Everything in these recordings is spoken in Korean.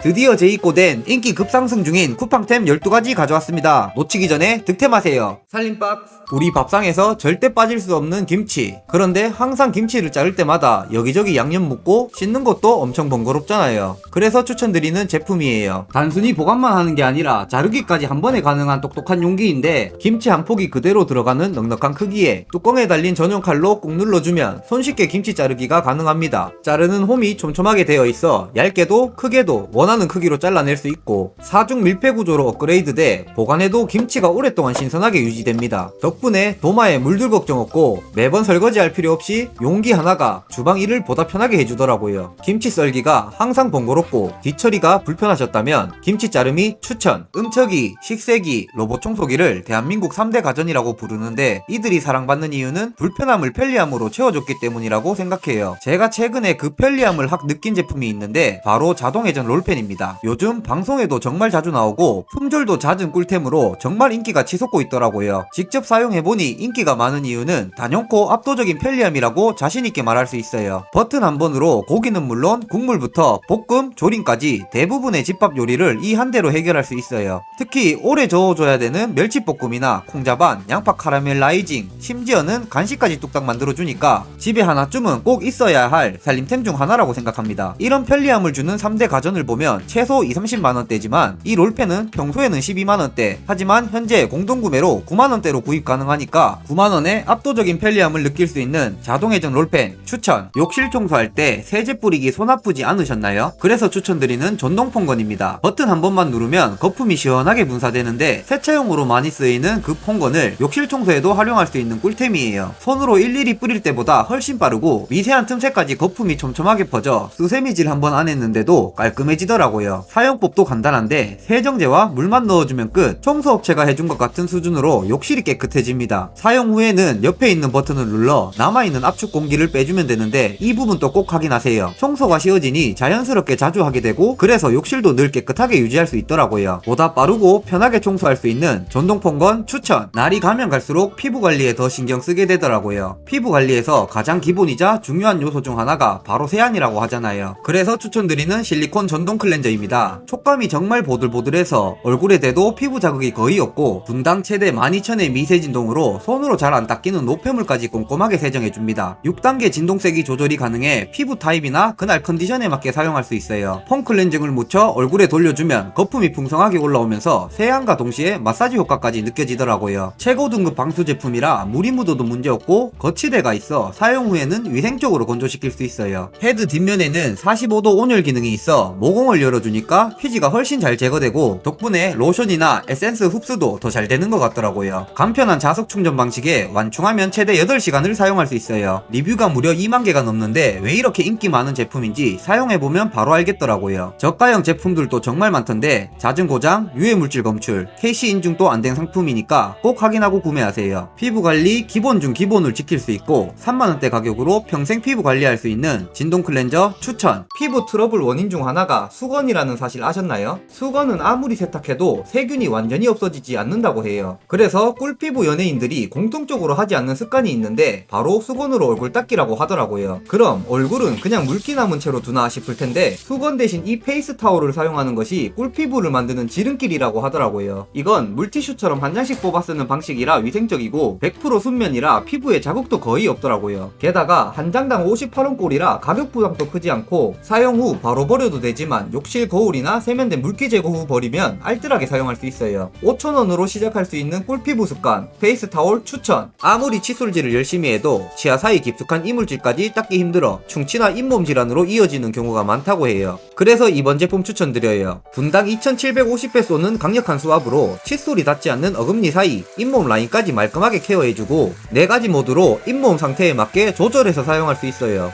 드디어 재입고된 인기 급상승 중인 쿠팡템 12가지 가져왔습니다. 놓치기 전에 득템하세요. 살림박스. 우리 밥상에서 절대 빠질 수 없는 김치. 그런데 항상 김치를 자를 때마다 여기저기 양념 묻고 씻는 것도 엄청 번거롭잖아요. 그래서 추천드리는 제품이에요. 단순히 보관만 하는 게 아니라 자르기까지 한 번에 가능한 똑똑한 용기인데 김치 한 폭이 그대로 들어가는 넉넉한 크기에 뚜껑에 달린 전용 칼로 꾹 눌러주면 손쉽게 김치 자르기가 가능합니다. 자르는 홈이 촘촘하게 되어 있어 얇게도 크게도 원하는 크기로 잘라낼 수 있고 4중 밀폐 구조로 업그레이드돼 보관해도 김치가 오랫동안 신선하게 유지됩니다. 덕분에 도마에 물들 걱정 없고 매번 설거지할 필요 없이 용기 하나가 주방 일을 보다 편하게 해주더라고요. 김치 썰기가 항상 번거롭고 뒤처리가 불편하셨다면 김치 자름이 추천. 음척이, 식세기, 로봇 청소기를 대한민국 3대 가전이라고 부르는데 이들이 사랑받는 이유는 불편함을 편리함으로 채워줬기 때문이라고 생각해요. 제가 최근에 그 편리함을 확 느낀 제품이 있는데 바로 자동회전 롤팬입니다. 요즘 방송에도 정말 자주 나오고 품절도 잦은 꿀템으로 정말 인기가 치솟고 있더라고요. 직접 사용해보니 인기가 많은 이유는 단연코 압도적인 편리함이라고 자신있게 말할 수 있어요. 버튼 한 번으로 고기는 물론 국물부터 볶음, 조림까지 대부분의 집밥 요리를 이 한 대로 해결할 수 있어요. 특히 오래 저어줘야 되는 멸치볶음이나 콩자반, 양파 카라멜 라이징, 심지어는 간식까지 뚝딱 만들어주니까 집에 하나쯤은 꼭 있어야 할 살림템 중 하나라고 생각합니다. 이런 편리함을 주는 3대 가전을 보면 최소 2~30만원대지만 이 롤팬은 평소에는 12만원대, 하지만 현재 공동구매로 9만원대로 구입 가능하니까 9만원의 압도적인 편리함을 느낄 수 있는 자동회전 롤팬 추천. 욕실 청소할 때 세제 뿌리기 손 아프지 않으셨나요? 그래서 추천드리는 전동폰건입니다. 버튼 한 번만 누르면 거품이 시원하게 분사되는데 세차용으로 많이 쓰이는 그 폰건을 욕실 청소에도 활용할 수 있는 꿀템이에요. 손으로 일일이 뿌릴 때보다 훨씬 빠르고 미세한 틈새까지 거품이 촘촘하게 퍼져 수세미질 한 번 안 했는데도 깔끔해지더라고요. 사용법도 간단한데 세정제와 물만 넣어주면 끝. 청소업체가 해준 것 같은 수준으로 욕실이 깨끗해집니다. 사용 후에는 옆에 있는 버튼을 눌러 남아있는 압축 공기를 빼주면 되는데 이 부분도 꼭 확인하세요. 청소가 쉬워지니 자연스럽게 자주 하게 되고 그래서 욕실도 늘 깨끗하게 유지할 수 있더라고요. 보다 빠르고 편하게 청소할 수 있는 전동폰건 추천. 날이 가면 갈수록 피부 관리에 더 신경 쓰게 되더라고요. 피부 관리에서 가장 기본이자 중요한 요소 중 하나가 바로 세안이라고 하잖아요. 그래서 추천드리는 실리콘 전동 클렌저입니다. 촉감이 정말 보들보들해서 얼굴에 대도 피부 자극이 거의 없고 분당 최대 12,000의 미세 진동으로 손으로 잘 안 닦이는 노폐물까지 꼼꼼하게 세정해줍니다. 6단계 진동 세기 조절이 가능해 피부 타입이나 그날 컨디션에 맞게 사용할 수 있어요. 폼 클렌징을 묻혀 얼굴에 돌려주면 거품이 풍성하게 올라오면서 세안과 동시에 마사지 효과까지 느껴지더라고요. 최고 등급 방수 제품이라 물이 묻어도 문제없고 거치대가 있어 사용 후에는 위생적으로 건조시킬 수 있어요. 헤드 뒷면에는 45도 온열 기능이 있어 모공을 열어주니까 휴지가 훨씬 잘 제거되고 덕분에 로션이나 에센스 흡수도 더 잘 되는 것 같더라고요. 간편한 자석 충전 방식에 완충하면 최대 8시간을 사용할 수 있어요. 리뷰가 무려 2만 개가 넘는데 왜 이렇게 인기 많은 제품인지 사용해보면 바로 알겠더라고요. 저가형 제품들도 정말 많던데 잦은 고장, 유해물질 검출, KC 인증도 안 된 상품이니까 꼭 확인하고 구매하세요. 피부관리 기본 중 기본을 지킬 수 있고 3만원대 가격으로 평생 피부 관리할 수 있는 진동 클렌저 추천. 피부 트러블 원인 중 하나가 수건이라는 사실 아셨나요? 수건은 아무리 세탁해도 세균이 완전히 없어지지 않는다고 해요. 그래서 꿀피부 연예인들이 공통적으로 하지 않는 습관이 있는데 바로 수건으로 얼굴 닦기라고 하더라고요. 그럼 얼굴은 그냥 물기 남은 채로 두나 싶을 텐데 수건 대신 이 페이스 타올을 사용하는 것이 꿀피부를 만드는 지름길이라고 하더라고요. 이건 물티슈처럼 한 장씩 뽑아 쓰는 방식이라 위생적이고 100% 순면이라 피부에 자국도 거의 없더라고요. 게다가 한 장당 58원 꼴이라 가격 부담도 크지 않고 사용 후 바로 버려도 되지만 욕실 거울이나 세면대 물기 제거 후 버리면 알뜰하게 사용할 수 있어요. 5,000원으로 시작할 수 있는 꿀피부 습관 페이스 타올 추천. 아무리 칫솔질을 열심히 해도 치아 사이 깊숙한 이물질까지 닦기 힘들어 충치나 잇몸 질환으로 이어지는 경우가 많다고 해요. 그래서 이번 제품 추천드려요. 분당 2,750회 쏘는 강력한 수압으로 칫솔이 닿지 않는 어금니 사이, 잇몸 라인까지 말끔하게 케어해주고 4가지 모드로 잇몸 상태에 맞게 조절해서 사용할 수 있어요.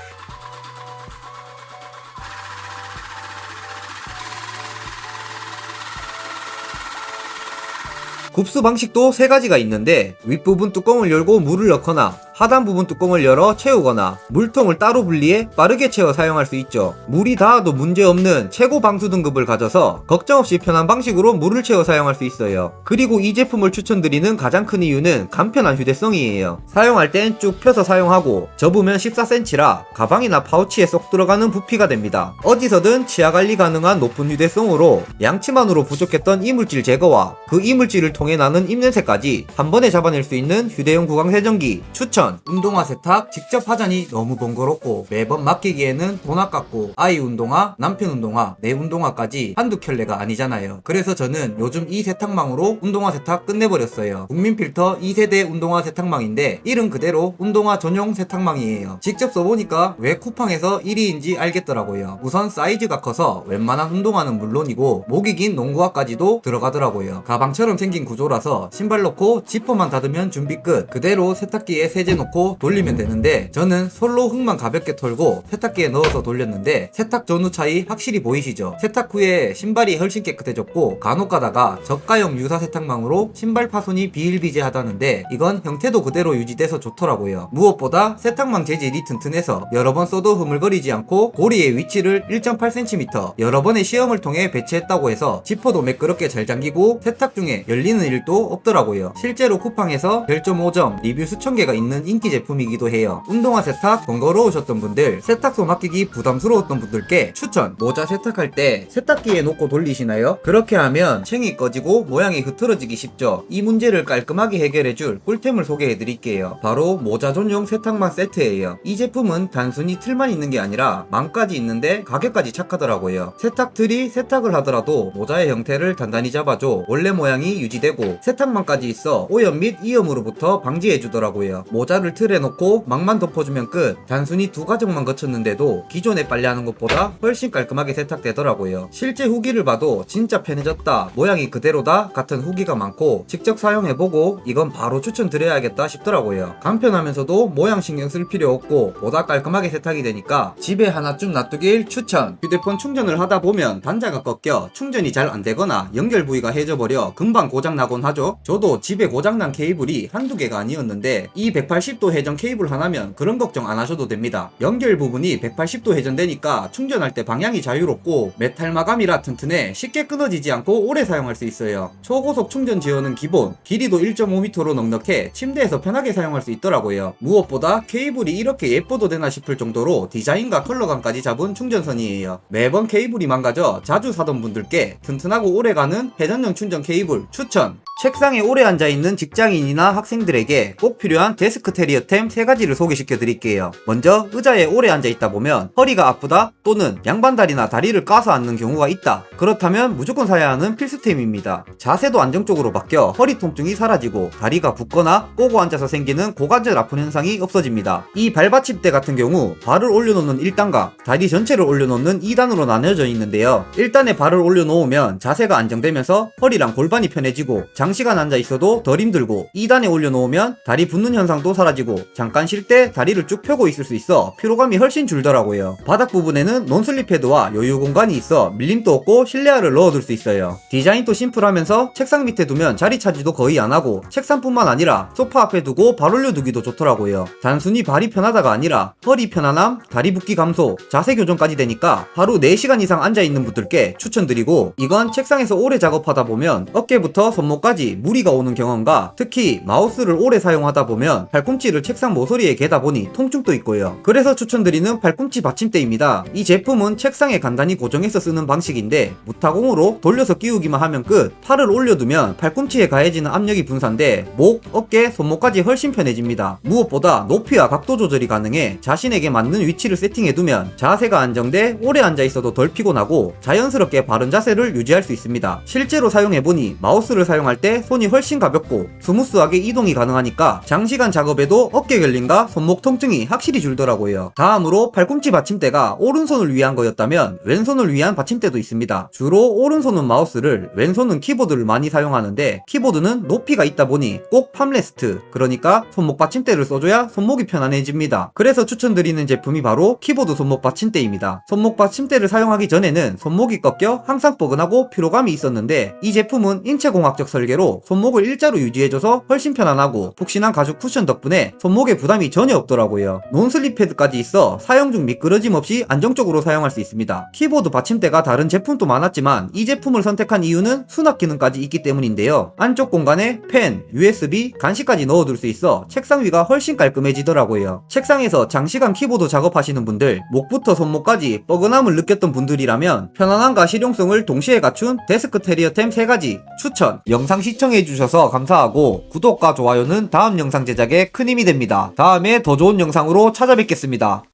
굽수 방식도 3가지가 있는데 윗부분 뚜껑을 열고 물을 넣거나 하단 부분 뚜껑을 열어 채우거나 물통을 따로 분리해 빠르게 채워 사용할 수 있죠. 물이 닿아도 문제없는 최고 방수 등급을 가져서 걱정 없이 편한 방식으로 물을 채워 사용할 수 있어요. 그리고 이 제품을 추천드리는 가장 큰 이유는 간편한 휴대성이에요. 사용할 땐 쭉 펴서 사용하고 접으면 14cm라 가방이나 파우치에 쏙 들어가는 부피가 됩니다. 어디서든 치아 관리 가능한 높은 휴대성으로 양치만으로 부족했던 이물질 제거와 그 이물질을 통해 나는 입냄새까지 한 번에 잡아낼 수 있는 휴대용 구강 세정기 추천. 운동화 세탁 직접 하자니 너무 번거롭고 매번 맡기기에는 돈 아깝고 아이 운동화, 남편 운동화, 내 운동화까지 한두 켤레가 아니잖아요. 그래서 저는 요즘 이 세탁망으로 운동화 세탁 끝내버렸어요. 국민필터 2세대 운동화 세탁망인데 이름 그대로 운동화 전용 세탁망이에요. 직접 써보니까 왜 쿠팡에서 1위인지 알겠더라고요. 우선 사이즈가 커서 웬만한 운동화는 물론이고 목이 긴 농구화까지도 들어가더라고요. 가방처럼 생긴 구조라서 신발 넣고 지퍼만 닫으면 준비 끝. 그대로 세탁기에 세제 놓고 돌리면 되는데 저는 솔로 흙만 가볍게 털고 세탁기에 넣어서 돌렸는데 세탁 전후 차이 확실히 보이시죠? 세탁 후에 신발이 훨씬 깨끗해졌고 간혹 가다가 저가형 유사 세탁망으로 신발 파손이 비일비재하다는데 이건 형태도 그대로 유지돼서 좋더라고요. 무엇보다 세탁망 재질이 튼튼해서 여러 번 써도 흐물거리지 않고 고리의 위치를 1.8cm 여러 번의 시험을 통해 배치했다고 해서 지퍼도 매끄럽게 잘 잠기고 세탁 중에 열리는 일도 없더라고요. 실제로 쿠팡에서 별점 5점, 리뷰 수천 개가 있는 인기 제품이기도 해요. 운동화 세탁 번거로우셨던 분들, 세탁소 맡기기 부담스러웠던 분들께 추천! 모자 세탁할 때 세탁기에 놓고 돌리시나요? 그렇게 하면 챙이 꺼지고 모양이 흐트러지기 쉽죠. 이 문제를 깔끔하게 해결해줄 꿀템을 소개해드릴게요. 바로 모자 전용 세탁망 세트예요. 이 제품은 단순히 틀만 있는 게 아니라 망까지 있는데 가격까지 착하더라고요. 세탁틀이 세탁을 하더라도 모자의 형태를 단단히 잡아줘 원래 모양이 유지되고 세탁망까지 있어 오염 및 이염으로부터 방지해주더라고요. 모자를 틀에 놓고 망만 덮어주면 끝. 단순히 두 가정만 거쳤는데도 기존에 빨래하는 것보다 훨씬 깔끔하게 세탁되더라고요. 실제 후기를 봐도 진짜 편해졌다, 모양이 그대로다 같은 후기가 많고 직접 사용해보고 이건 바로 추천드려야겠다 싶더라고요. 간편하면서도 모양 신경 쓸 필요 없고 보다 깔끔하게 세탁이 되니까 집에 하나쯤 놔두길 추천. 휴대폰 충전을 하다 보면 단자가 꺾여 충전이 잘 안되거나 연결 부위가 해져버려 금방 고장나곤 하죠. 저도 집에 고장난 케이블이 한두 개가 아니었는데 이 180도 회전 케이블 하나면 그런 걱정 안 하셔도 됩니다. 연결 부분이 180도 회전되니까 충전할 때 방향이 자유롭고 메탈 마감이라 튼튼해 쉽게 끊어지지 않고 오래 사용할 수 있어요. 초고속 충전 지원은 기본, 길이도 1.5m로 넉넉해 침대에서 편하게 사용할 수 있더라고요. 무엇보다 케이블이 이렇게 예뻐도 되나 싶을 정도로 디자인과 컬러감까지 잡은 충전선이에요. 매번 케이블이 망가져 자주 사던 분들께 튼튼하고 오래가는 회전용 충전 케이블 추천! 책상에 오래 앉아있는 직장인이나 학생들에게 꼭 필요한 데스크 테리어템 3가지를 소개시켜 드릴게요. 먼저 의자에 오래 앉아있다 보면 허리가 아프다 또는 양반다리나 다리를 까서 앉는 경우가 있다. 그렇다면 무조건 사야 하는 필수템입니다. 자세도 안정적으로 바뀌어 허리 통증이 사라지고 다리가 붓거나 꼬고 앉아서 생기는 고관절 아픈 현상이 없어집니다. 이 발받침대 같은 경우 발을 올려놓는 1단과 다리 전체를 올려놓는 2단으로 나뉘어져 있는데요. 1단에 발을 올려놓으면 자세가 안정되면서 허리랑 골반이 편해지고 장시간 앉아 있어도 덜 힘들고 2단에 올려놓으면 다리 붓는 현상도 사라지고 잠깐 쉴 때 다리를 쭉 펴고 있을 수 있어 피로감이 훨씬 줄더라고요. 바닥 부분에는 논슬립 패드와 여유 공간이 있어 밀림도 없고 실내화를 넣어둘 수 있어요. 디자인도 심플하면서 책상 밑에 두면 자리 차지도 거의 안하고 책상뿐만 아니라 소파 앞에 두고 발 올려두기도 좋더라고요. 단순히 발이 편하다가 아니라 허리 편안함, 다리 붓기 감소, 자세 교정까지 되니까 하루 4시간 이상 앉아있는 분들께 추천드리고 이건 책상에서 오래 작업하다 보면 어깨부터 손목까지 무리가 오는 경험과 특히 마우스를 오래 사용하다 보면 팔꿈치를 책상 모서리에 개다 보니 통증도 있고요. 그래서 추천드리는 팔꿈치 받침대입니다. 이 제품은 책상에 간단히 고정해서 쓰는 방식인데 무타공으로 돌려서 끼우기만 하면 끝. 팔을 올려두면 팔꿈치에 가해지는 압력이 분산돼 목, 어깨, 손목까지 훨씬 편해집니다. 무엇보다 높이와 각도 조절이 가능해 자신에게 맞는 위치를 세팅해두면 자세가 안정돼 오래 앉아있어도 덜 피곤하고 자연스럽게 바른 자세를 유지할 수 있습니다. 실제로 사용해보니 마우스를 사용할 때 손이 훨씬 가볍고 스무스하게 이동이 가능하니까 장시간 작업에도 어깨 결림과 손목 통증이 확실히 줄더라고요. 다음으로 팔꿈치 받침대가 오른손을 위한 거였다면 왼손을 위한 받침대도 있습니다. 주로 오른손은 마우스를 왼손은 키보드를 많이 사용하는데 키보드는 높이가 있다 보니 꼭 팜레스트, 그러니까 손목 받침대를 써줘야 손목이 편안해집니다. 그래서 추천드리는 제품이 바로 키보드 손목 받침대입니다. 손목 받침대를 사용하기 전에는 손목이 꺾여 항상 뻐근하고 피로감이 있었는데 이 제품은 인체공학적 설계로 가격대로 손목을 일자로 유지해줘서 훨씬 편안하고 푹신한 가죽 쿠션 덕분에 손목에 부담이 전혀 없더라고요. 논슬립 패드까지 있어 사용 중 미끄러짐 없이 안정적으로 사용할 수 있습니다. 키보드 받침대가 다른 제품도 많았지만 이 제품을 선택한 이유는 수납 기능까지 있기 때문인데요. 안쪽 공간에 펜, USB, 간식까지 넣어둘 수 있어 책상 위가 훨씬 깔끔해지더라고요. 책상에서 장시간 키보드 작업하시는 분들, 목부터 손목까지 뻐근함을 느꼈던 분들이라면 편안함과 실용성을 동시에 갖춘 데스크 테리어템 3가지 추천! 영상 시청해주셔서 감사하고 구독과 좋아요는 다음 영상 제작에 큰 힘이 됩니다. 다음에 더 좋은 영상으로 찾아뵙겠습니다.